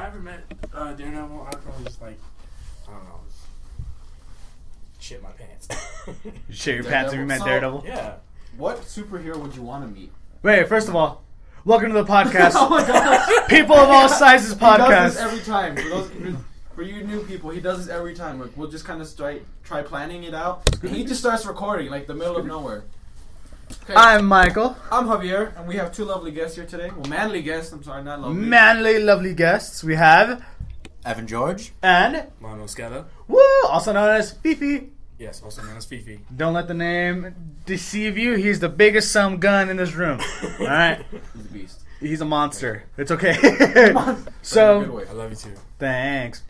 ever met Daredevil, I'd probably just I don't know, shit my pants. You shit your pants if you met Daredevil? Yeah. What superhero would you want to meet? Wait, first of all, welcome to the podcast. Oh my gosh. People of all sizes podcast. He does this every time. For you new people, he does this every time. Like, we'll just kind of try planning it out. And he just starts recording, like, the middle of nowhere. Okay. I'm Michael. I'm Javier, and we have two lovely guests here today. Well, manly guests. I'm sorry, not lovely. Manly, lovely guests. We have Evan George and Mono Scala. Woo, also known as Fifi. Yes, also known as Fifi. Don't let the name deceive you. He's the biggest some gun in this room. All right. He's a beast. He's a monster. It's okay. So, I love you too. Thanks.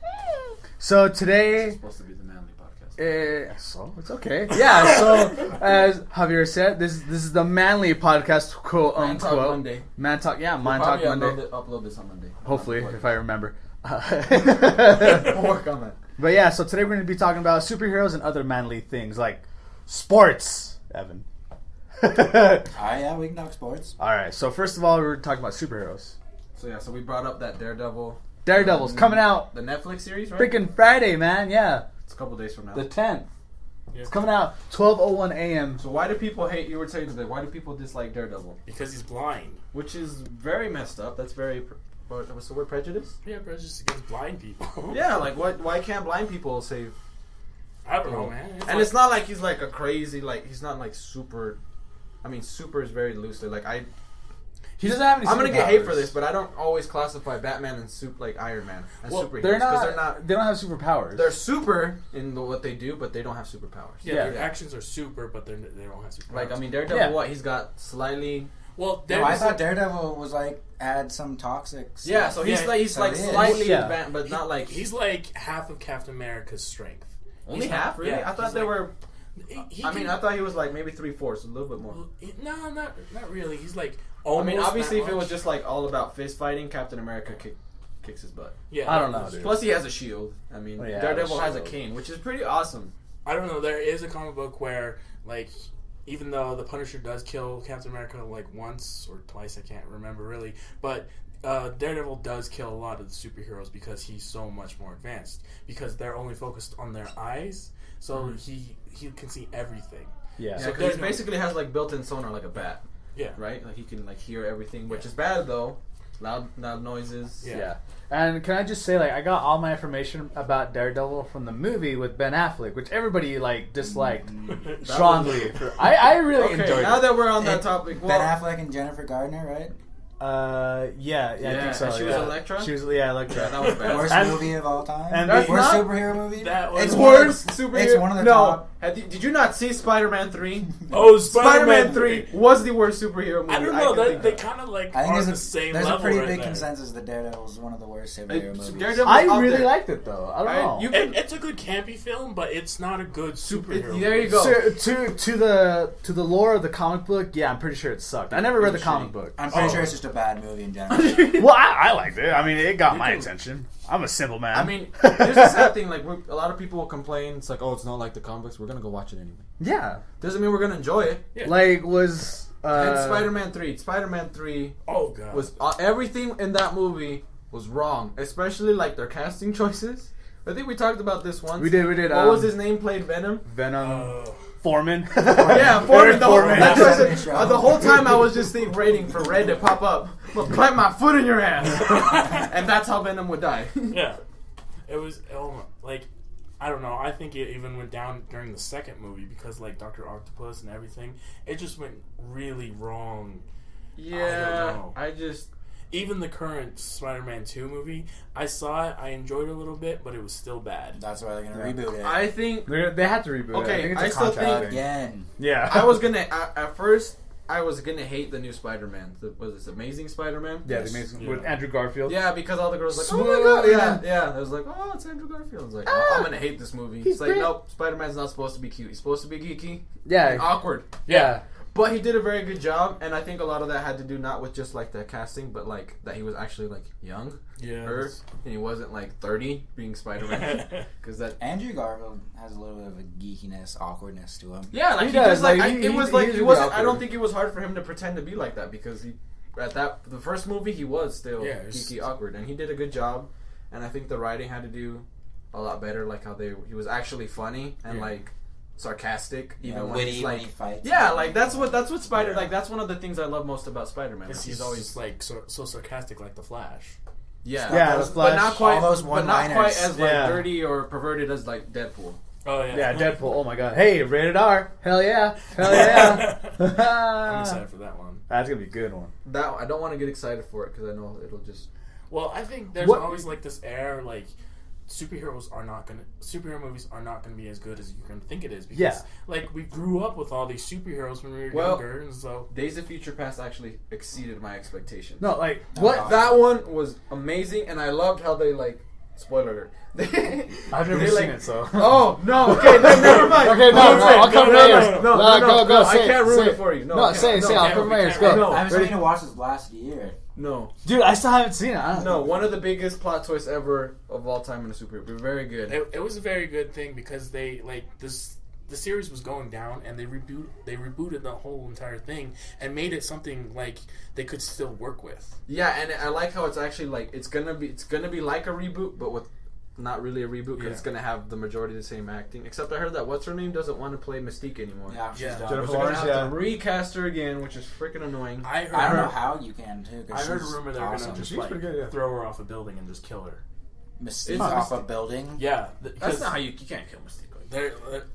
So today, it's supposed to be the manly podcast. So it's okay. Yeah. So as Javier said, this is the manly podcast, quote Man unquote. Talk Monday. Man Talk. Yeah, Man We'll Talk Monday. Upload this on Monday. Hopefully, if I remember. We'll work on that. But yeah, so today we're going to be talking about superheroes and other manly things like sports. Evan. yeah, we can talk sports. All right. So first of all, we're talking about superheroes. So we brought up that Daredevil. Daredevil's coming out. The Netflix series, right? Freaking Friday, man. Yeah. It's a couple days from now. The 10th. Yeah. It's coming out 12:01 a.m. So why do people hate? You were saying today. Why do people dislike Daredevil? Because he's blind. Which is very messed up. That's very. What's the word? Prejudice? Yeah, prejudice against blind people. Yeah, like what? Why can't blind people save? I don't know, man. It's not like he's like a crazy. Like he's not like super. I mean, super is very loosely. Like He doesn't have any. I'm gonna get hate for superpowers. this, but I don't always classify Batman and like Iron Man as superheroes. They're 'cause not. They don't have superpowers. They're super in what they do, but they don't have superpowers. Yeah, their actions are super, but they don't have superpowers. Like, I mean, Daredevil, what? He's got slightly... Well, No, I thought Daredevil was like, had some toxic stuff. Yeah, so he's like slightly advanced, but not like... He's like half of Captain America's strength. Only half, really? Yeah, I thought they were... I thought he was like maybe 3/4, a little bit more. No, not really. He's like I almost. mean, obviously, that if it was much. just like all about fist fighting, Captain America kicks his butt. Yeah, I don't know, dude. Plus, he has a shield. I mean, Daredevil has a cane, which is pretty awesome. I don't know. There is a comic book where, like, even though the Punisher does kill Captain America like once or twice, I can't remember really, but Daredevil does kill a lot of the superheroes because he's so much more advanced. Because they're only focused on their eyes, so he can see everything. Yeah. So he basically has like built-in sonar, like a bat. Yeah. Right. Like he can like hear everything, which is bad though. Loud noises. Yeah. And can I just say, like, I got all my information about Daredevil from the movie with Ben Affleck, which everybody like disliked strongly. I really enjoyed now it. that we're on that topic, Ben Affleck and Jennifer Gardner, right? Yeah, I think so. And she was Elektra? She was, Elektra. Yeah, that was bad. Worst movie of all time? And Worst not- superhero movie? That was It's Worst one of- superhero. It's one of the no. top. Did you not see Spider-Man 3? Oh, Spider-Man 3 was the worst superhero movie. I don't know. can They think of. kind of like I think are there's the same there's level a pretty right big there. consensus that Daredevil is one of the worst superhero movies. Daredevil's I up really there. liked it though. I don't know. It's a good campy film, but it's not a good superhero. There you go. So, to the lore of the comic book, yeah, I'm pretty sure it sucked. I never read the comic book. I'm pretty sure it's just a bad movie in general. Well, I liked it. I mean, it got my attention. I'm a simple man. I mean, here's the sad thing. Like, a lot of people will complain. It's like, oh, it's not like the comics. We're gonna go watch it anyway. yeah. Doesn't mean we're gonna enjoy it. Yeah. Like was And Spider-Man 3. Spider-Man 3 Oh god. was everything in that movie was wrong, especially like their casting choices. I think we talked about this once. We did. What was his name? Played Venom. Venom Foreman. Yeah, Foreman. Foreman. The whole time I was just waiting for Red to pop up. I'm gonna plant my foot in your ass, and that's how Venom would die. Yeah. It was like I don't know. I think it even went down during the second movie because like Dr. Octopus and everything. It just went really wrong. Yeah, I just even the current Spider-Man 2 movie, I saw it, I enjoyed it a little bit, but it was still bad. That's why they're going to reboot it. I think They had to reboot Okay, it. I think it's I a still contract think- thing. Again. Yeah. I was gonna at first. I was gonna hate the new Spider-Man. Was this Amazing Spider-Man? Yeah, the amazing with Andrew Garfield. Yeah, because all the girls were like, Smooth, oh my god, yeah. yeah. I was like, oh, it's Andrew Garfield. I was like, I'm gonna hate this movie. It's like, great. nope, Spider-Man's not supposed to be cute. He's supposed to be geeky, Yeah. and awkward. Yeah. But he did a very good job, and I think a lot of that had to do not with just like the casting, but like that he was actually like young, and he wasn't like 30 being Spider-Man. Because that Andrew Garfield has a little bit of a geekiness, awkwardness to him. yeah, like He he, does, just like like, it he- was he- like he's he really wasn't. I awkward. don't think it was hard for him to pretend to be like that because he at the first movie he was still Yeah, it was- geeky awkward, and he did a good job. and I think the writing had to do a lot better. Like how he was actually funny and like sarcastic, even when he's like, when he fights. Yeah, like that's what Spider. Like that's one of the things I love most about Spider-Man. Like, he's always like so sarcastic, like the Flash. Yeah, the Flash, but not quite. But not quite as like dirty or perverted as like Deadpool. Oh yeah, yeah, Deadpool. Oh my god, hey, rated R. Hell yeah, hell yeah. I'm excited for that one. That's gonna be a good one. That I don't want to get excited for it because I know it'll just. Well, I think there's always like this air like superhero movies are not gonna be as good as you're gonna think it is because like we grew up with all these superheroes when we were younger, and so Days of Future Past actually exceeded my expectations. No, like what? That one was amazing, and I loved how they like. Spoiler alert. I've never seen it, so. Oh no! Okay, never mind. Okay, no, I'll cover my ears. No, go. I can't ruin it for you. No, say. I'll cover my ears. Go. I haven't seen to watch this last year. No, dude, I still haven't seen it. No, one of the biggest plot twists ever of all time in a superhero. Very good. It was a very good thing because they like this. The series was going down, and they rebooted the whole entire thing and made it something like they could still work with. Yeah, and I like how it's actually like it's gonna be like a reboot, but with not really a reboot because it's gonna have the majority of the same acting. Except I heard that what's her name doesn't want to play Mystique anymore. Yeah, she's done. Jennifer Lawrence, have to recast her again, which is freaking annoying. I don't know how you can too. I heard a rumor they're gonna just like good, throw her off a building and just kill her. Mystique off a building? Yeah, that's not how you can't kill Mystique.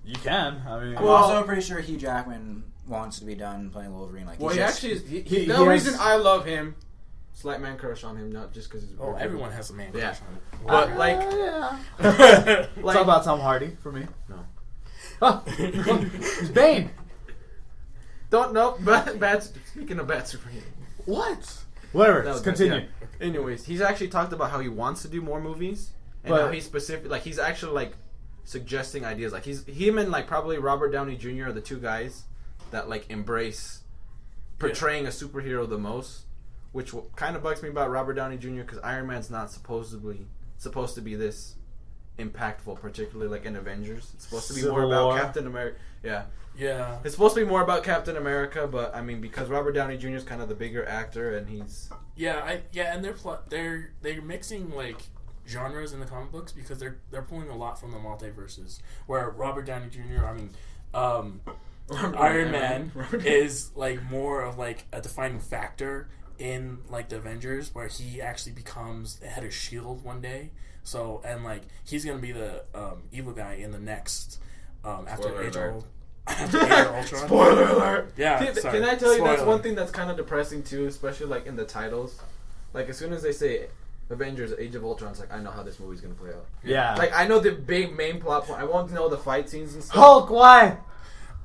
You can. I mean, I'm also pretty sure Hugh Jackman wants to be done playing Wolverine. Like, well, he actually is. The reason I love him, slight man crush on him, not just because he's. Oh, everyone has a man crush on him. But like, it's all about Tom Hardy for me. No. It's Bane. Don't know. Speaking of bad superhero. What? Whatever. Let's continue. Yeah. Anyways, he's actually talked about how he wants to do more movies, and how he's specific. Like he's actually like. Suggesting ideas like him and like probably Robert Downey Jr. are the two guys that like embrace portraying a superhero the most, which kind of bugs me about Robert Downey Jr. because Iron Man's not supposed to be this impactful, particularly like in Avengers. It's supposed to be more about Captain America. Yeah, it's supposed to be more about Captain America, but I mean because Robert Downey Jr. is kind of the bigger actor and he's and they're mixing like genres in the comic books because they're pulling a lot from the multiverses where Robert Downey Jr. Iron Man is like more of like a defining factor in like the Avengers where he actually becomes the head of S.H.I.E.L.D. one day. So and like he's gonna be the evil guy in the next after Age of Ultron. Spoiler alert! Yeah, can I tell you that's one thing that's kind of depressing too, especially like in the titles. Like as soon as they say Avengers, Age of Ultron, it's like I know how this movie's gonna play out. Yeah. Like I know the big main plot point. I won't know the fight scenes and stuff. Hulk, why?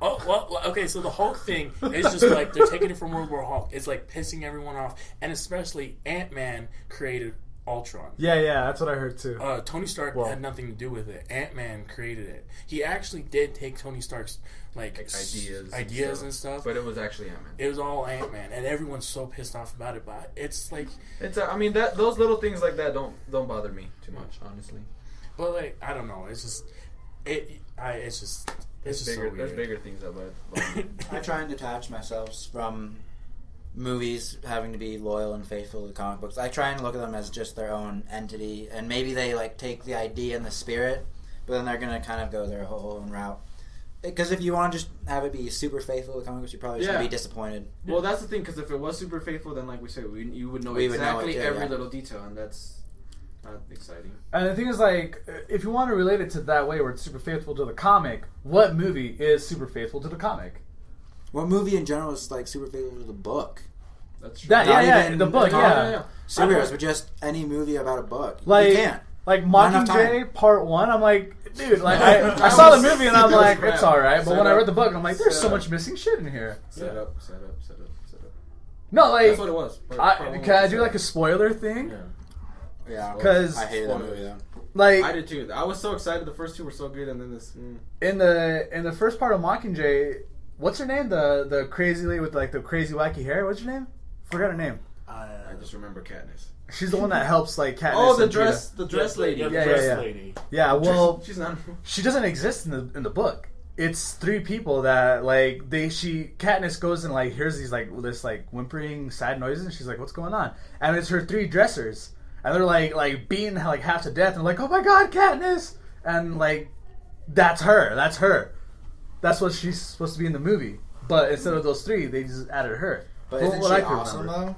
Oh well, okay. So the Hulk thing is just like they're taking it from World War Hulk. It's like pissing everyone off, and especially Ant-Man created Ultron. Yeah, that's what I heard too. Tony Stark had nothing to do with it. Ant-Man created it. He actually did take Tony Stark's like ideas and stuff. But it was actually Ant-Man. It was all Ant-Man, and everyone's so pissed off about it. But it's like I mean that those little things like that don't bother me too much, honestly. But like I don't know. It's just it's just bigger. So weird. There's bigger things that bother me. I try and detach myself from movies having to be loyal and faithful to comic books. I try and look at them as just their own entity, and maybe they like take the idea and the spirit, but then they're gonna kind of go their whole own route. Because if you want to just have it be super faithful to comic books, you're probably just gonna be disappointed. Well, that's the thing. Because if it was super faithful, then like we said, you would know exactly every little detail, and that's not exciting. And the thing is, like, if you want to relate it to that way, where it's super faithful to the comic, what movie is super faithful to the comic? What movie in general is like super faithful to the book? That's true. The book, Superheroes, but just any movie about a book. Like, you can't. Like Mockingjay Part 1, I'm like, dude, like I saw the movie and I'm like, it's alright. But when I read the book, I'm like, there's so much missing shit in here. Set up. No, like, that's what it was. Can I do like a spoiler thing? Yeah, because I hated that movie though. Like I did too. I was so excited. The first two were so good, and then this. In the first part of Mockingjay, what's her name? The crazy lady with like the crazy wacky hair. What's her name? Forgot her name. I just remember Katniss. She's the one that helps like Katniss. Oh, the dress lady. Lady. Yeah, well, she's not. She doesn't exist in the book. It's three people that like Katniss goes and like hears these like this like whimpering sad noises and she's like, what's going on? And it's her three dressers. and they're like beaten like half to death, and like, oh my god, Katniss, and like that's her. That's what she's supposed to be in the movie. But instead of those 3, they just added her. But isn't she awesome though?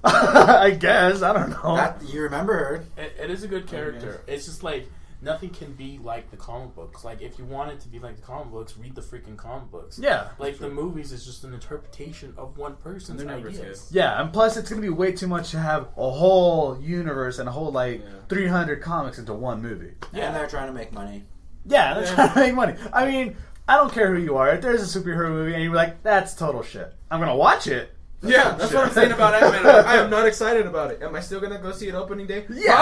I guess, I don't know. You remember her? It is a good character. It's just like nothing can be like the comic books. Like if you want it to be like the comic books, read the freaking comic books. Yeah. Like the movies is just an interpretation of one person's ideas. Yeah, and plus it's gonna be way too much to have a whole universe and a whole 300 comics into one movie. Yeah, and they're trying to make money. Yeah, they're trying to make money. I mean, I don't care who you are. If there's a superhero movie and you're like, that's total shit, I'm gonna watch it. That's what I'm saying about Ant-Man. I am not excited about it. Am I still gonna go see it opening day? Yeah,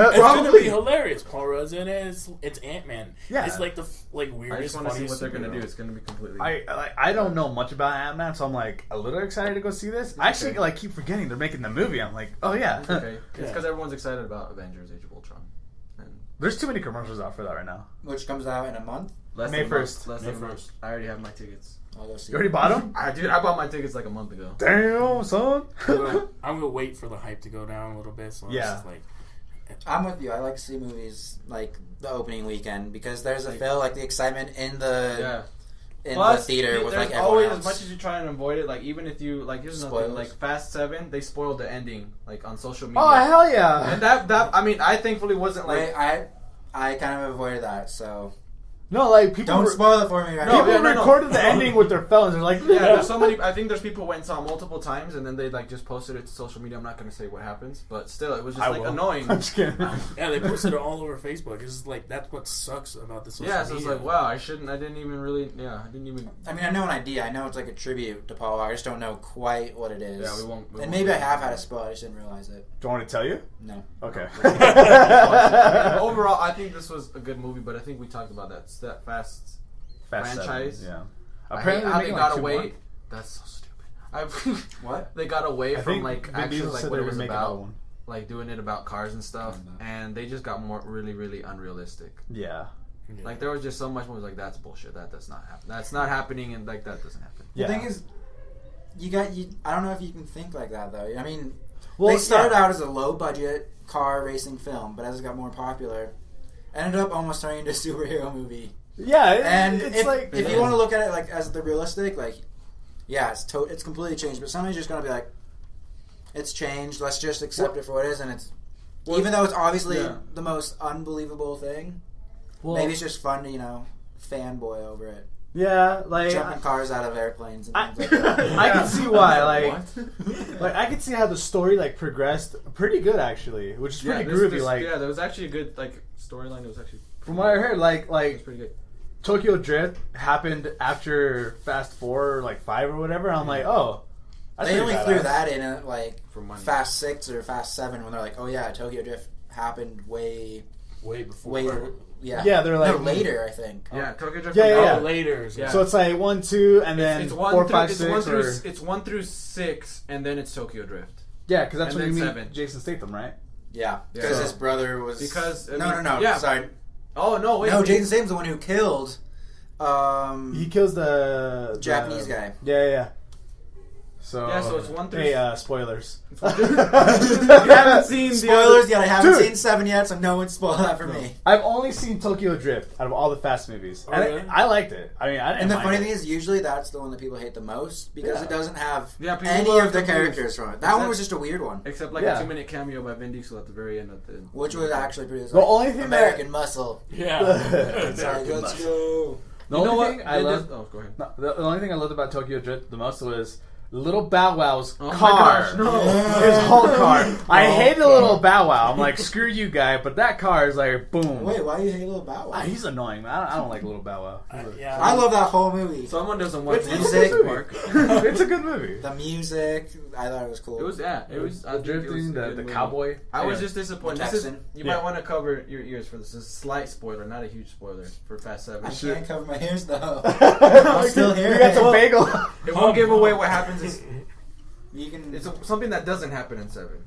it's gonna be hilarious. Paul Rudd's in it. It's Ant-Man. Yeah, it's like the weirdest. I just want to see what they're gonna do. It's gonna be completely. I don't know much about Ant-Man, so I'm like a little excited to go see this. I actually keep forgetting they're making the movie. I'm like, oh yeah, it's okay. It's because everyone's excited about Avengers: Age of Ultron. And there's too many commercials out for that right now. Which comes out in a month. May 1st. Less than a month. I already have my tickets. I'll go see. You already bought them? I bought my tickets like a month ago. Damn, son. I'm gonna wait for the hype to go down a little bit. So yeah. It's just like, I'm with you. I like to see movies like the opening weekend because there's a feel like the excitement in the the theater with like everyone else. As much as you try and avoid it, like even if you like, here's another thing, like Fast 7, they spoiled the ending like on social media. Oh hell yeah! And that I mean, I thankfully wasn't like I kind of avoided that, so. No, like people don't spoil it for me right now. People recorded the ending with their phones. They're like, there's so many. I think there's people who went and saw it multiple times, and then they like just posted it to social media. I'm not going to say what happens, but still, it was just annoying. I'm just kidding. Yeah, they posted it all over Facebook. It's just like that's what sucks about the social media. So it's like, wow, I didn't even really. Yeah, I didn't even. I mean, I know an idea. I know it's like a tribute to Paul Walker. I just don't know quite what it is. Yeah, we won't. And maybe I have had a spoil. I just didn't realize it. Do you want me to tell you? No. Okay. Overall, I think this was a good movie, but I think we talked about that Fast franchise. 7, yeah. Apparently, how they got away. That's so stupid. What? They got away from actually what it was about, like doing it about cars and stuff, and they just got really, really unrealistic. Yeah. Like there was just so much more like that's bullshit. That does not happen. That's not happening, and like that doesn't happen. The thing is, I don't know if you can think like that though. I mean, they started out as a low budget car racing film, but as it got more popular, ended up almost turning into a superhero movie. Yeah, and it's if you want to look at it like as the realistic, like it's completely changed. But somebody's just gonna be like, it's changed. Let's just accept it for what it is, and it's even though it's obviously the most unbelievable thing. Maybe it's just fun to fanboy over it. Yeah, like jumping cars out of airplanes and things like that. I can see why. Like I can see how the story progressed pretty good actually, which is pretty groovy. There was actually a good storyline. It was actually from what I heard, it was pretty good. Tokyo Drift happened after Fast 4 or 5 or whatever. And I'm like, oh, they only threw that in at for money. Fast 6 or Fast 7 when they're like, oh yeah, Tokyo Drift happened way before. Yeah, they're like later, I think. Yeah, Tokyo Drift. Later. Yeah. So it's 1, 2, and then it's 4, 5, 6. It's 1 through 6, and then it's Tokyo Drift. Yeah, because that's and when you meet 7. Jason Statham, right? Yeah, because his brother was. No. Yeah. Sorry. Oh no! Wait. No, Jason Statham's the one who killed. He kills the Japanese guy. Yeah. So it's 1 through. Hey, spoilers. You haven't seen spoilers yet. I haven't seen 7 yet, so no one spoiled that for me. I've only seen Tokyo Drift out of all the Fast movies, and really? I liked it. I mean, I didn't. And the funny thing is, usually that's the one that people hate the most because it doesn't have any of of the characters from it. That one was just a weird one, except a 2-minute cameo by Vin Diesel at the very end of the. Which was actually pretty. The only thing American Muscle. Yeah. Let's go. The only thing I loved. Go ahead. No, the only thing I loved about Tokyo Drift the most was Little Bow Wow's car. My gosh, no. His whole car. I hated Little Bow Wow. I'm like, screw you, guy. But that car is boom. Wait, why do you hate Little Bow Wow? He's annoying, man. I don't like Little Bow Wow. I love that whole movie. Someone doesn't want music. It's a good movie. The music, I thought it was cool. It was drifting, the cowboy. I was just disappointed. You might want to cover your ears for this. It's a slight spoiler, not a huge spoiler for Fast 7. I can't cover my ears though. I'm still here. You got some bagel. It won't give away what happens. It's something that doesn't happen in 7.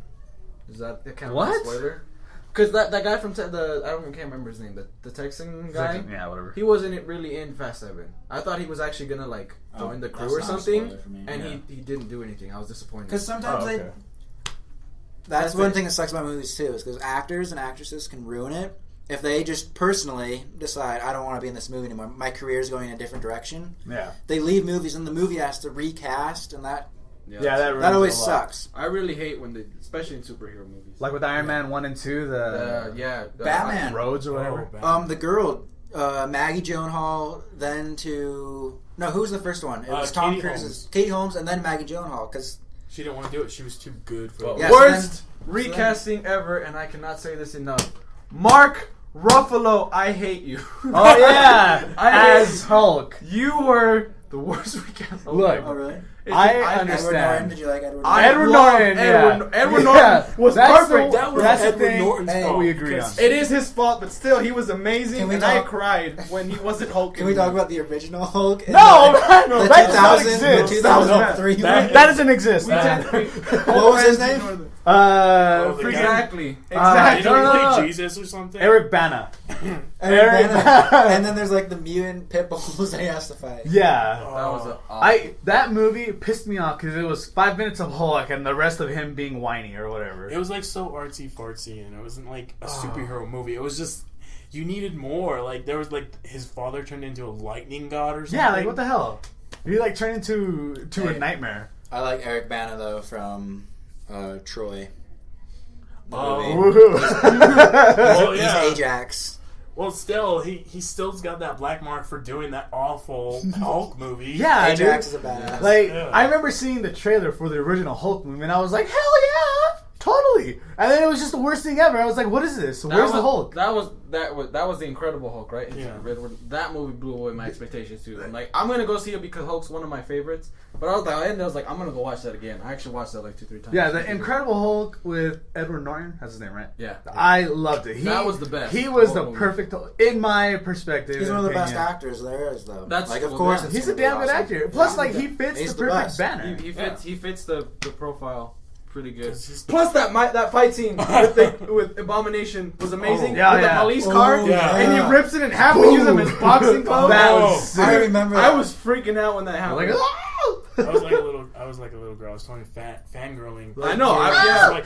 Is that kind of a spoiler? Because that guy from I can't remember his name. The Texan guy. Yeah, whatever. He wasn't really in Fast 7. I thought he was actually gonna join the crew or something, and he didn't do anything. I was disappointed. Because sometimes That's one thing that sucks about movies too, is because actors and actresses can ruin it if they just personally decide, I don't want to be in this movie anymore. My career is going in a different direction. Yeah. They leave movies and the movie has to recast, and that that always sucks. I really hate especially in superhero movies. Like with Iron Man 1 and 2, Batman. Roads or whatever. The girl, Maggie Gyllenhaal, then to... No, who was the first one? It was Tom Cruise's... Katie Holmes, and then Maggie Gyllenhaal, because... She didn't want to do it. She was too good for it. Yeah, Worst recasting ever, and I cannot say this enough. Mark Ruffalo, I hate you. Oh, yeah! As Hulk. You were the worst recast. Look. Oh, really? I Edward understand. Norton, did you like Edward I Norton? Edward Norton was perfect. That was That's the Edward thing Norton's fault. we agree on. It is his fault, but still, he was amazing, Can we and I talk- cried when he wasn't Hulk. Can we talk about the original Hulk? No, The that does not 2000, exist. the 2003 That- one? That doesn't exist. What was his name? the guy- Exactly. Did Exactly. he No, no, play no. Jesus or something? Eric Bana. Eric Bana. And then there's like the mutant pit bulls that he has to fight. Yeah. That was That movie pissed me off because it was 5 minutes of Hulk and the rest of him being whiny or whatever. It was like so artsy fartsy, and it wasn't like a superhero movie. It was just you needed more. Like there was like his father turned into a lightning god or something. Yeah, like what the hell? He like turned into a nightmare. I like Eric Bana though from Troy. The Oh. movie. Woohoo. Well, yeah. He's Ajax. Well, still, he still's got that black mark for doing that awful Hulk movie. Yeah, Ajax dude. is a badass. Like Yeah. I remember seeing the trailer for the original Hulk movie, and I was like, hell yeah, totally. And then it was just the worst thing ever. I was like, what is this? Where's the Hulk? That was the Incredible Hulk, right? Yeah. That movie blew away my expectations too. I'm like, I'm gonna go see it because Hulk's one of my favorites. But I was like, I'm gonna go watch that again. I actually watched that like 2-3 times. Yeah, the Incredible Hulk with Edward Norton. That's his name, right? Yeah. I loved it. That was the best. He was the Hulk movie. perfect Hulk, in my perspective. He's one of the best opinion. actors there is, though. That's- like, of well, course, yeah. it's He's a gonna be damn good awesome. actor. Plus, Yeah. like he fits He's the the perfect best. banner. He fits the profile pretty good. 'Cause he's- Plus that fight scene with Abomination was amazing. Oh, yeah, with yeah. the police car, yeah. and he rips it in half and uses them as boxing gloves. That Oh. was sick. I remember I that. was freaking out when that happened. Like, I was like a little girl. I was totally fangirling. I know. I was Yeah, like,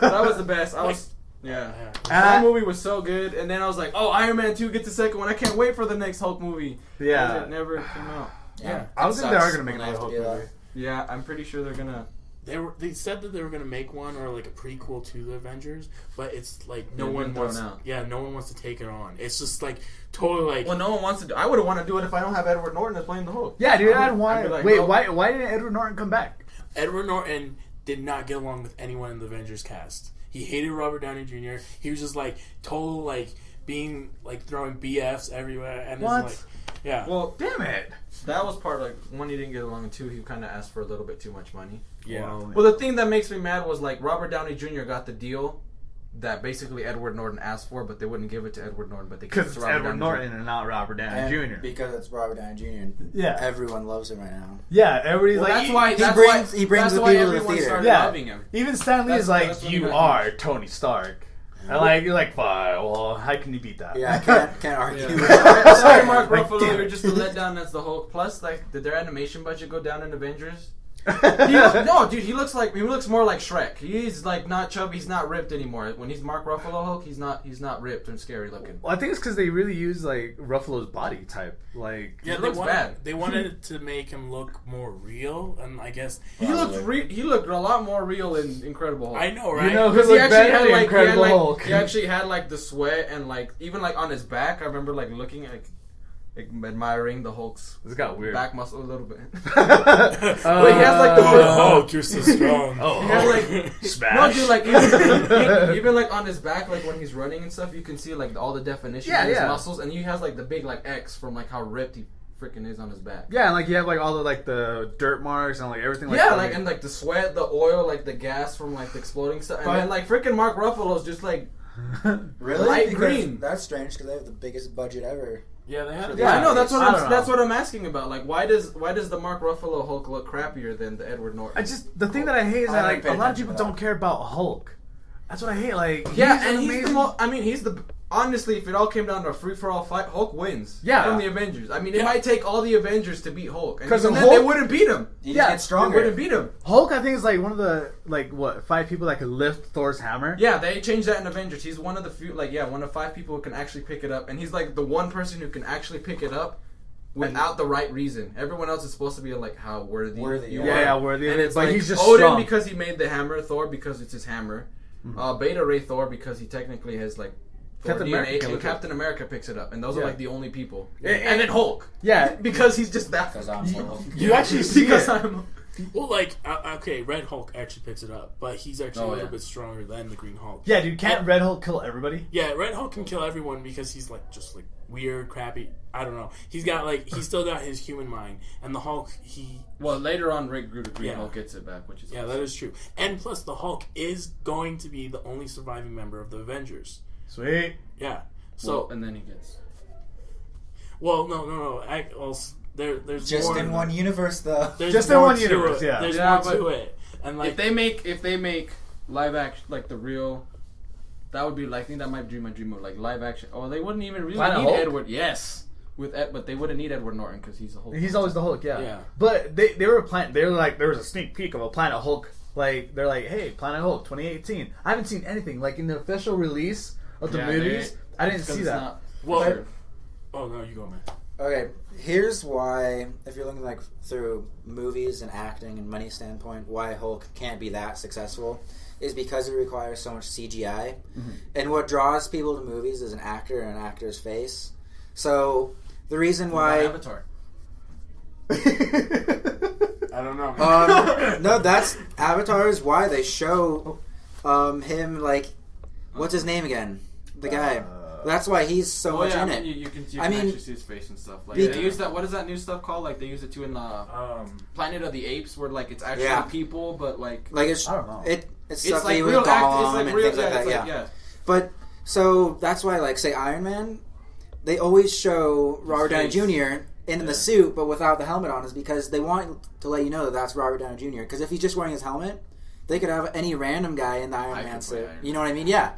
that was the best. I was. Yeah. That movie was so good, and then I was like, "Oh, Iron Man 2 gets the second one. I can't wait for the next Hulk movie." Yeah. And it never came out. Yeah. I don't think they Sucks are gonna make when they another have Hulk to do that. movie. Yeah, I'm pretty sure they're gonna. They said that they were gonna make one or like a prequel to the Avengers, but it's like no They've one been thrown wants. out. Yeah, no one wants to take it on. It's just like totally like. Well, no one wants to do. I would want to do it if I don't have Edward Norton as playing the Hulk. Yeah, dude, I'd I'd want be like, Wait, no. why didn't Edward Norton come back? Edward Norton did not get along with anyone in the Avengers cast. He hated Robert Downey Jr. He was just like total like being like throwing BFs everywhere, and What? it's like, yeah, Well, Damn it. that was part like one, he didn't get along, and two, he kind of asked for a little bit too much money. yeah. Well, the thing that makes me mad was like Robert Downey Jr. got the deal that basically Edward Norton asked for, but they wouldn't give it to Edward Norton, but they gave it Because to it's Robert Edward Downey Norton Jr. and not Robert Downey And Jr. because it's Robert Downey Jr. Yeah. Everyone loves him right now. Yeah, everybody's Well, like, that's why. he That's brings- why, he brings that's the why people to the everyone theater. started Yeah. loving him. even Stan Lee That's- is like, that's when you he got are huge. Tony Stark. And like, you're like, fine, well, how can you beat that? Yeah, I can't argue with Yeah. that. Sorry, Mark Like, Ruffalo, damn you're it. just a letdown as the Hulk. Plus, like, did their animation budget go down in Avengers? No, dude, he looks more like Shrek. He's like not chubby, he's not ripped anymore. When he's Mark Ruffalo Hulk, he's not ripped and scary looking. Well, I think it's because they really use like Ruffalo's body type. Like, Yeah, He they looks wanted, bad. They wanted to make him look more real, and I guess He looked a lot more real in Incredible Hulk. I know, right? you know who Because he looked actually better had than like Incredible Hulk? he actually had like the sweat and like even like on his back. I remember like looking like admiring the Hulk's This got weird. back muscle a little bit. But he has, like, the Hulk, you're so strong. Oh, He has, like, smash. No, dude, like even like on his back, like when he's running and stuff, you can see like all the definition Yeah, in his yeah. muscles, and he has like the big like X from like how ripped he freaking is on his back. Yeah, and like you have like all the like the dirt marks and like everything. Like Yeah, that. like and like the sweat, the oil, like the gas from like the exploding stuff, and But- then like freaking Mark Ruffalo's just like Really? Light Because green. That's strange because they have the biggest budget ever. Yeah, they had. Yeah, I know. That's I don't know. that's what I'm asking about. Like, why does the Mark Ruffalo Hulk look crappier than the Edward Norton? I just the thing that I hate is I that don't like pay a lot of attention people to that. don't care about Hulk. That's what I hate. Like Yeah, he's and an he's amazing. the I mean, he's the honestly, if it all came down to a free-for-all fight, Hulk wins. Yeah. From the Avengers. I mean, it might take all the Avengers to beat Hulk. Because then Hulk, they wouldn't beat him. You just get stronger. They wouldn't beat him. Hulk, I think, is like one of the, 5 people that could lift Thor's hammer? Yeah, they changed that in Avengers. He's one of the few, one of 5 people who can actually pick it up. And he's, the one person who can actually pick it up without the right reason. Everyone else is supposed to be, how worthy you are. Yeah, worthy. And it's he's just Odin strong. because he made the hammer, Thor because it's his hammer, Beta Ray Thor because he technically has, Captain America, and Captain America picks it up, and those are the only people. And then Hulk, because he's just that. Because I'm Hulk. You actually see because it. I'm. Well, okay, Red Hulk actually picks it up, but he's actually a little bit stronger than the Green Hulk. Yeah, dude, can't Red Hulk kill everybody? Yeah, Red Hulk can kill everyone because he's just weird, crappy. I don't know. He's got he's still got his human mind, and the Hulk Well, later on, Rick Green Hulk gets it back, which is that is true. And plus, the Hulk is going to be the only surviving member of the Avengers. Sweet. Yeah. So and then he gets. Well, no. There's Just more in one universe, though. There's Just in more one to universe, it. yeah. There's Yeah, more to it, and If they make live action the real, that would be I think that might be my dream of live action. Oh, they wouldn't even really Planet need Hulk? Edward. Yes, but they wouldn't need Edward Norton because he's a Hulk. He's always the Hulk, yeah. Yeah. But they were there was a sneak peek of a Planet Hulk. They're like, hey, Planet Hulk 2018. I haven't seen anything. In the official release of the movies, I didn't see that. Oh no, you go, man. Okay, here's why, if you're looking through movies and acting and money standpoint, why Hulk can't be that successful is because it requires so much CGI. Mm-hmm. And what draws people to movies is an actor and an actor's face. So the reason why Avatar. I don't know. No, that's Avatar is why they show him what's his name again? The guy. That's why he's so much in it. You can actually see his face and stuff. They use that. What is that new stuff called? They use it too in the Planet of the Apes, where it's actually people, but it's I don't know. It's stuff like with real Gollum and things like that. Yeah. But so that's why, say Iron Man, they always show Robert Downey Jr. in the suit, but without the helmet on, is because they want to let you know that that's Robert Downey Jr. Because if he's just wearing his helmet, they could have any random guy in the Iron Man suit. You know what I mean? Yeah.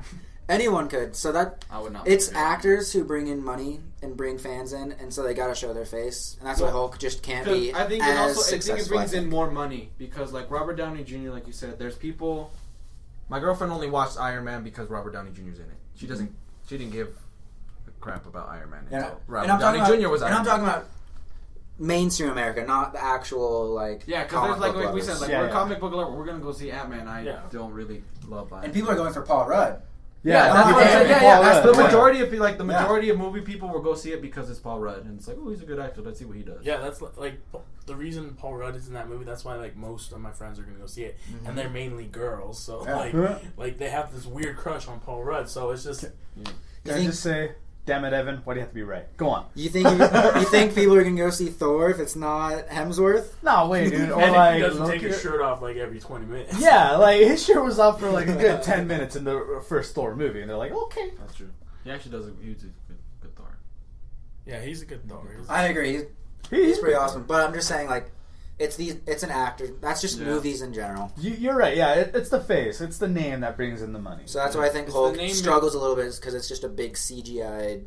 Anyone could. So I would not. It's actors who bring in money and bring fans in, and so they got to show their face, and that's why Hulk just can't be I think successful. it brings in more money because, Robert Downey Jr., like you said, there's people. My girlfriend only watched Iron Man because Robert Downey Jr.'s in it. She didn't give a crap about Iron Man until Robert Downey Jr. was Iron Man. And I'm talking about mainstream America, not the actual because there's book we said lovers. we're comic book lovers. We're gonna go see Ant-Man. I don't really love Iron Man. And people are going for Paul Rudd. That's the majority of majority of movie people will go see it because it's Paul Rudd, and it's oh, he's a good actor. Let's see what he does. Yeah, that's the reason Paul Rudd is in that movie. That's why most of my friends are gonna go see it, and they're mainly girls. So they have this weird crush on Paul Rudd. So it's just. Can I just say, damn it, Evan, why do you have to be right? Go on. You think people are gonna go see Thor if it's not Hemsworth? No, wait, dude. Or and if he doesn't take his shirt off every 20 minutes. Yeah, his shirt was off for a good 10 minutes in the first Thor movie, and they're like, okay. That's true. He actually does he's a good Thor. Yeah, he's a good Thor. I agree. He's pretty awesome. But I'm just saying, it's an actor. That's just movies in general. You're right. Yeah, it's the face. It's the name that brings in the money. So that's why I think Hulk struggles a little bit, because it's just a big CGI,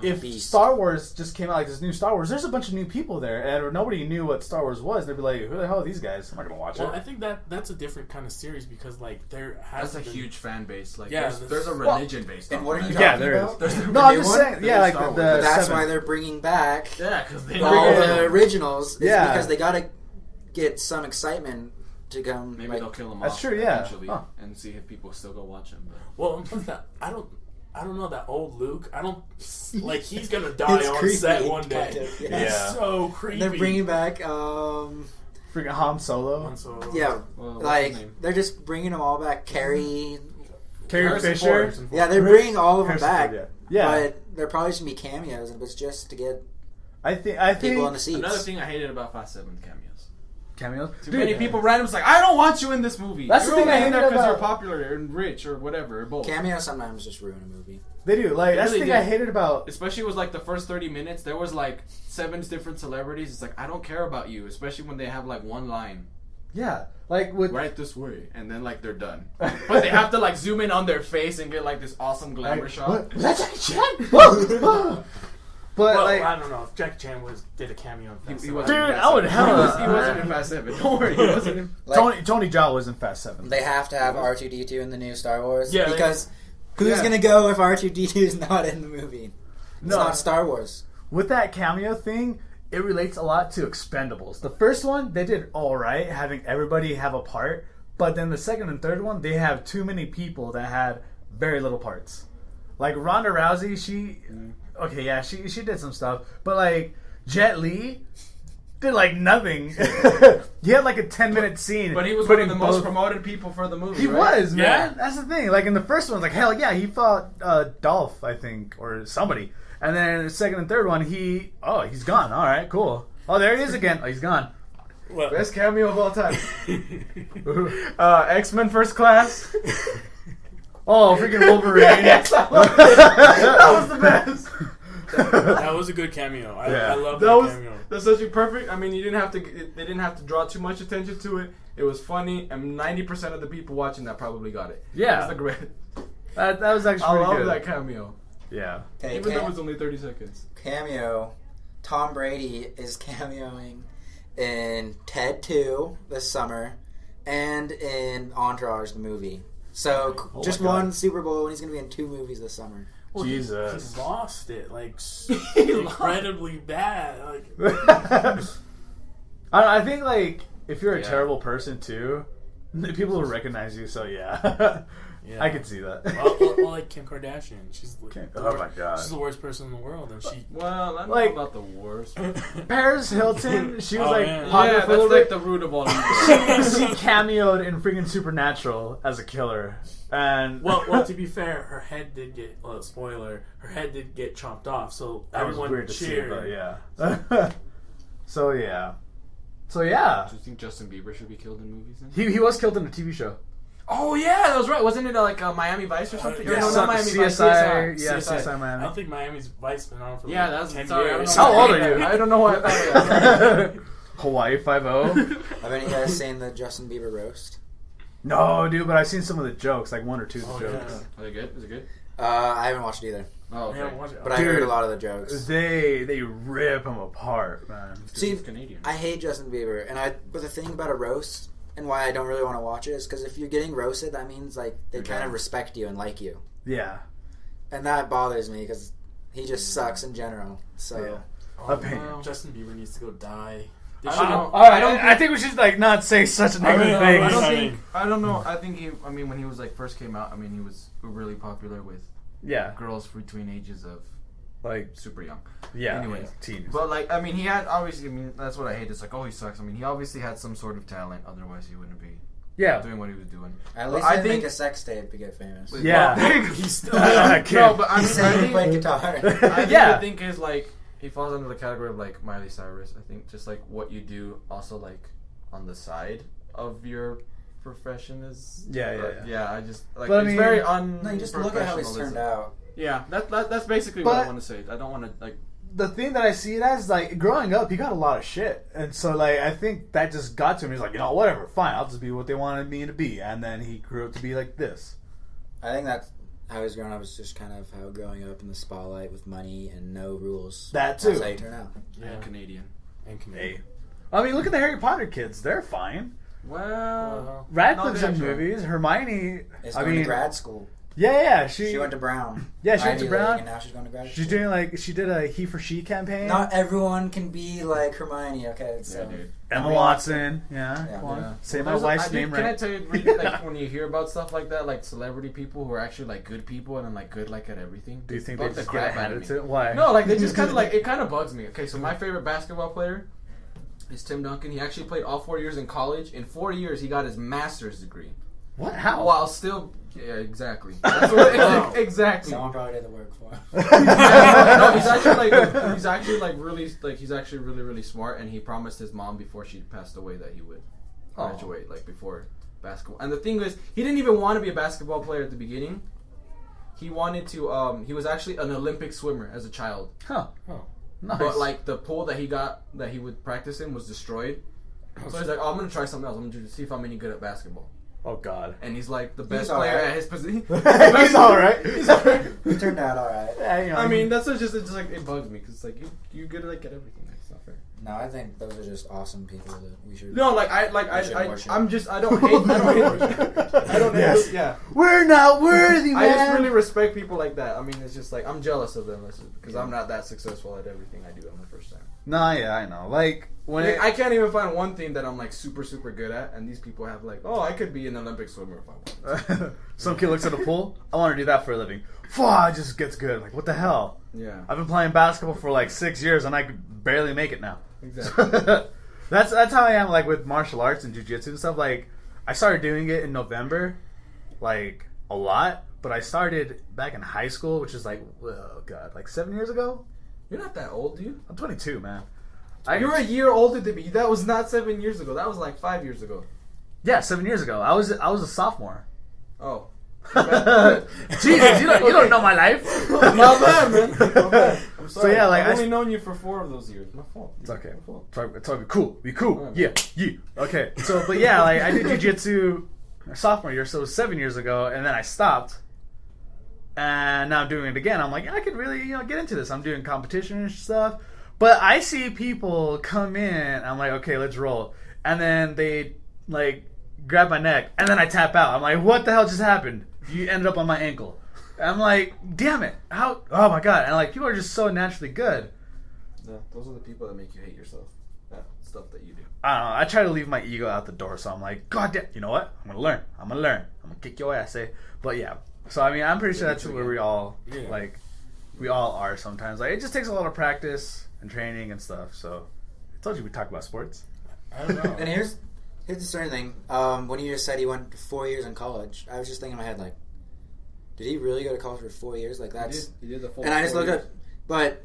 if beast. Star Wars just came out, this new Star Wars, there's a bunch of new people there, and nobody knew what Star Wars was. They'd be like, who the hell are these guys? I'm not going to watch it. Well, I think that's a different kind of series, because there has That's a huge fan base. There's a religion based on And what are you yeah, talking there about? is. No, I'm just saying, But that's why they're bringing back because they all the originals. Yeah. Because they got to get some excitement to come. Maybe they'll kill them That's off true, yeah. eventually and see if people still go watch them. Well, and plus that I don't know, that old Luke. I don't he's gonna die It's on creepy, set one day. kind of, yeah. It's so creepy. They're bringing back. Freaking Han Solo. Yeah, Well, what's his name? they're just bringing them all back. Carrie Fisher. Yeah, they're bringing all of them back. Yeah. But they're probably just gonna be cameos, and it's just to get I think people in the seats. Another thing I hated about Fast 7 cameos. cameos. Too many people random's I don't want you in this movie. That's the thing I hated because you're about popular and rich or whatever, or both. Cameos sometimes just ruin a movie. They do. That's the really thing I do. hated about. Especially with the first 30 minutes, there was 7 different celebrities. It's I don't care about you, especially when they have one line. Yeah, like with right this way, and then like they're done. But they have to like zoom in on their face and get like this awesome glamour shot. That's Jackie Chan. But well, like, I don't know if Jackie Chan did a cameo. In Fast He Seven. wasn't dude, in Fast I would Seven. hell. He wasn't in Fast 7. Don't worry, he wasn't in. Like, Tony Jaa was in Fast 7. they have to have R2D2 in the new Star Wars. Yeah, because who's Yeah. gonna go if R2D2 is not in the movie? It's No. not Star Wars. With that cameo thing, it relates a lot to Expendables. The first one, they did all right, having everybody have a part. But then the second and third one, they have too many people that had very little parts. Like Ronda Rousey, she did some stuff, but like Jet Li did like nothing. He had like a 10-minute scene, But he was one of the putting most both- promoted people for the movie. He right? was, man. Yeah. That's the thing. Like in the first one, like hell yeah, he fought Dolph, I think, or somebody. And then the second and third one, he's gone. All right, cool. Oh, there he is again. Oh, he's gone. Well, Best cameo of all time. X-Men First Class. Oh, freaking Wolverine. Yes, I love it. That was the best. that was a good cameo. I love that cameo. That's such a perfect. I mean, they didn't have to draw too much attention to it. It was funny, and 90% of the people watching that probably got it. Yeah. It was the great. That was actually I pretty love good. that cameo, Yeah. Okay, even though it was only 30 seconds. cameo. Tom Brady is cameoing in Ted 2 this summer and in Entourage the movie. So Oh just my God. one Super Bowl, and he's going to be in 2 movies this summer. Well, Jesus. he lost it like incredibly bad. Like I think like if you're a Yeah. terrible person too, people will recognize you. So yeah, yeah. I can see that. well, like Kim Kardashian, she's the Oh my God. she's the worst person in the world, and she. Well, I don't Like- know about the worst. Paris Hilton, she was Oh, like yeah. popular Yeah, for a that's little like bit. the root of all. Of She cameoed in freaking Supernatural as a killer, and Well, to be fair, her head did get spoiler. Her head did get chopped off, so that was everyone weird to see. cheered. But yeah. So yeah, Do you think Justin Bieber should be killed in movies then? he was killed in a TV show. Oh yeah, that was right. Wasn't it like Miami Vice or something? Yeah, Or no, Some- not Miami CSI, Vice. CSI. yeah, CSI. CSI I Miami. don't think Miami's Vice been on for Yeah, like that's 10 sorry. years. How old are you? I don't know why I thought of that. Hawaii 5-0. Have any of you guys seen the Justin Bieber roast? No, dude, but I've seen some of the jokes, like one or two of the Oh, jokes. yeah. Are they good? Is it good? I haven't watched it either, Oh, Yeah, okay. watch it. but I Dude. heard a lot of the jokes. They rip him apart, man. See, He's Canadian. I hate Justin Bieber, but the thing about a roast and why I don't really want to watch it is because if you're getting roasted, that means like they You're kind down. of respect you and like you, Yeah. and that bothers me because he just sucks in general. So. Yeah. Oh, Opinion. no. Justin Bieber needs to go die. They I should- don't know. All right, I think we should like not say such negative know, things. I don't I think. mean- I don't know. I think he. I mean, when he was like first came out, I mean, he was really popular with Yeah, girls between ages of like super young. yeah. Anyways. teens. But like, I mean, he had obviously. I mean, that's what I hate. It's like, oh, he sucks. I mean, he obviously had some sort of talent. Otherwise, he wouldn't be Yeah, doing what he was doing. At But least I I think think- make a sex tape to get famous. yeah. He's still. No, but I He mean, said he played guitar. Yeah. I think is like he falls under the category of like Miley Cyrus. I think just like what you do, also like on the side of your profession is. Yeah. I just like But I it's mean- very No, you just look at how he's turned out. Yeah, that's basically what I But- want to say. I don't want to like. The thing that I see it as, like, growing up, he got a lot of shit. And so, like, I think that just got to him. He's like, you know, whatever, fine, I'll just be what they wanted me to be. And then he grew up to be like this. I think that's how he's grown up. Is just kind of how growing up in the spotlight with money and no rules. That too. That's how you turn out. Yeah. Canadian. And Canadian. Hey. I mean, look at the Harry Potter kids. They're fine. Well, Radcliffe's No, in they're movies. Hermione, Is I going mean, to grad school. yeah, She went to Brown. Yeah, she went to Ivy Brown. League, and now she's going to grad She's school. doing, like, she did a He for She campaign. Not everyone can be like Hermione. Okay, so dude. Emma Watson. Yeah, Yeah. come on. Yeah. Say Well, my wife's dude, name Can I right. tell you, really, like when you hear about stuff like that, like celebrity people who are actually like good people and then like good like at everything? Do you think Bug they the just crap get out of added me. to? Why? No, like they just kind of like it kind of bugs me. Okay, so my favorite basketball player is Tim Duncan. He actually played all 4 years in college. In 4 years, he got his master's degree What? How? while still. Yeah, exactly. That's what, exactly. someone probably did the work for him. No, he's actually really really smart, and he promised his mom before she passed away that he would graduate like before basketball. And the thing is, he didn't even want to be a basketball player at the beginning. He wanted to. He was actually an Olympic swimmer as a child, Huh. Oh. Nice. but like the pool that he would practice in was destroyed, So he's like, oh, I'm gonna try something else. I'm gonna see if I'm any good at basketball. Oh God. And he's like the best all player right. at his position. He's all right. He's all right. He turned out all right. Yeah, you know, I mean, that's what it's just like it bugs me because it's like you good at like at everything. Like, it's not fair. No, I think those are just awesome people that we should. No, I'm just I don't hate. Yes. Yeah. we're not worthy, man. I just really respect people like that. I mean, it's just like I'm jealous of them because I'm not that successful at everything I do on my first time. No, yeah, I know. Like when I can't even find one thing that I'm like super good at, and these people have like, oh, I could be an Olympic swimmer if I want. some kid looks at a pool, I want to do that for a living. It just gets good. I'm like, what the hell? Yeah, I've been playing basketball for like 6 years, and I could barely make it now. exactly. That's how I am. Like with martial arts and jiu-jitsu and stuff. Like I started doing it in November, like a lot. But I started back in high school, which is like, oh God, like 7 years ago. You're not that old, dude. I'm 22, man. You're a year older than me. That was not 7 years ago. That was like 5 years ago. Yeah, 7 years ago. I was a sophomore. Oh. Jesus, you don't know my life. My bad, man. My bad. I'm sorry. So yeah, like I've only known you for 4 of those years. My fault. It's okay. My fault. It's all cool. Be cool. Alright. Yeah. Okay. So, but yeah, like I did jiu-jitsu sophomore year, so it was 7 years ago, and then I stopped. And now I'm doing it again. I'm like, I could really, get into this. I'm doing competition and stuff. But I see people come in. I'm like, okay, let's roll. And then they like grab my neck, and then I tap out. I'm like, what the hell just happened? You ended up on my ankle. And I'm like, damn it! How? Oh my God! And like, people are just so naturally good. Yeah, those are the people that make you hate yourself. That stuff that you do. I don't know. I try to leave my ego out the door, so I'm like, God damn! You know what? I'm gonna learn. I'm gonna kick your ass, eh? But yeah. So I mean, I'm pretty sure that's where we all we all are sometimes. Like, it just takes a lot of practice and training and stuff. So I told you we talk about sports. I don't know. And here's the certain thing. When you just said he went 4 years in college, I was just thinking in my head, like, did he really go to college for 4 years? Like, that's... He did the full. And I just looked up, but...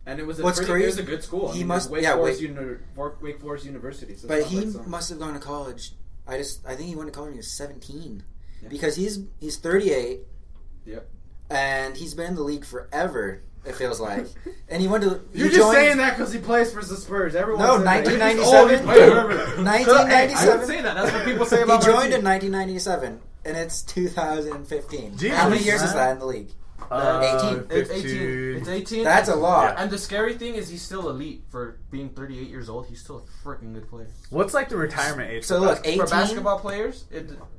And it was what's crazy? It was a good school. He I mean, must... Wake Forest University. So but he must have gone to college. I think he went to college when he was 17. Yeah. Because he's 38. Yep. And he's been in the league forever, it feels like. And he went to... You're just saying that because he plays for the Spurs. Everyone No, 1997. 1997. I would say that. That's what people say about He joined in 1997, and it's 2015. Jesus, How many years man. is that in the league? 18. It's 18. It's 18. That's a lot. And the scary thing is he's still elite for being 38 years old. He's still a freaking good player. What's like the retirement age? So look, 18... For basketball players,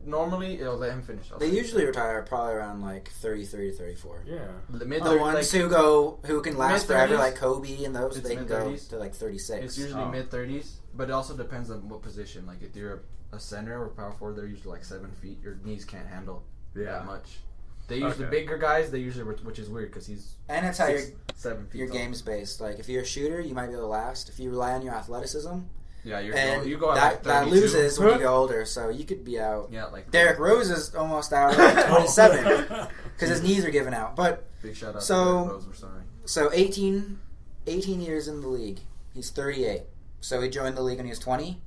normally it'll let him finish. They usually retire probably around like 33 to 34. Yeah. The ones who can last forever, like Kobe and those, they can go mid-30s. to like 36. It's usually mid-30s, but it also depends on what position. Like if you're a center or power forward, they're usually like 7 feet. Your knees can't handle that much. They use the bigger guys. They usually, which is weird because he's and that's how 7 feet. Your tall. game's based. Like if you're a shooter, you might be able to last. If you rely on your athleticism, yeah, you go that, at like 32. that loses when you get older. So you could be out. Yeah, like Derrick Rose is almost out at like 27 because his knees are giving out. But big shout out to Derrick Rose. We're sorry. So 18 years in the league. He's 38. So he joined the league when he was 20,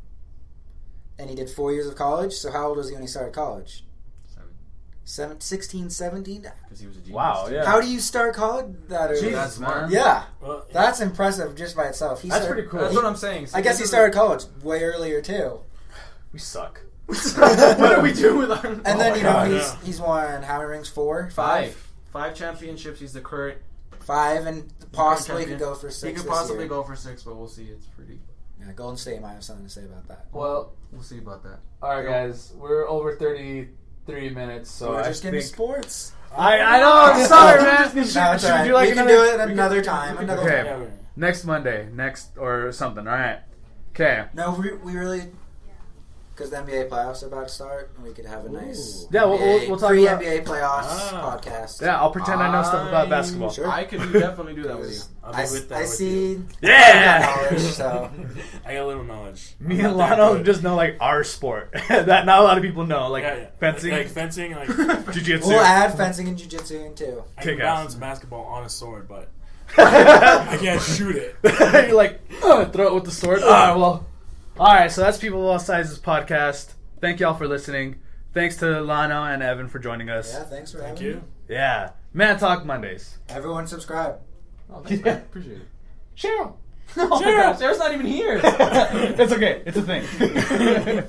and he did 4 years of college. So how old was he when he started college? 16, 17? Because he was a genius. Wow, yeah. How do you start college that early? That's smart. Yeah. Well, That's impressive just by itself. That's pretty cool. That's what I'm saying. I guess he started college way earlier, too. We suck. What are we doing with our... And then, God, he's won how many rings? 4? 5? 5 championships. He's the current... 5, and possibly could go for 6 He could possibly go for 6, but we'll see. It's pretty... Yeah, Golden State might have something to say about that. Well, we'll see about that. all right, guys. We're over 33 minutes, so we're I just getting think... sports. I know, I'm sorry, man. No, it's all right. like we can do it another time. Okay. Next Monday. Or something, alright. Okay. No, we really... Because the NBA playoffs are about to start, and we could have a nice we'll talk about NBA playoffs podcast. Yeah, I'll pretend I know stuff about basketball. Sure. I could definitely do that with you. I see. Yeah! Knowledge, so. I got a little knowledge. Me and Lano just know like our sport that not a lot of people know, like fencing, like fencing, like jiu-jitsu. We'll add fencing and jiu-jitsu in too. I can Kick balance ass. basketball on a sword, but I can't shoot it. You're like throw it with the sword. Well, all right. So that's People of All Sizes podcast. Thank y'all for listening. Thanks to Ilano and Evan for joining us. Yeah, thanks for Thank having you. me. Yeah, Man Talk Mondays. Everyone subscribe. Oh, thanks, man. Appreciate it. Cheryl. No, Sarah's not even here. It's okay. It's a thing.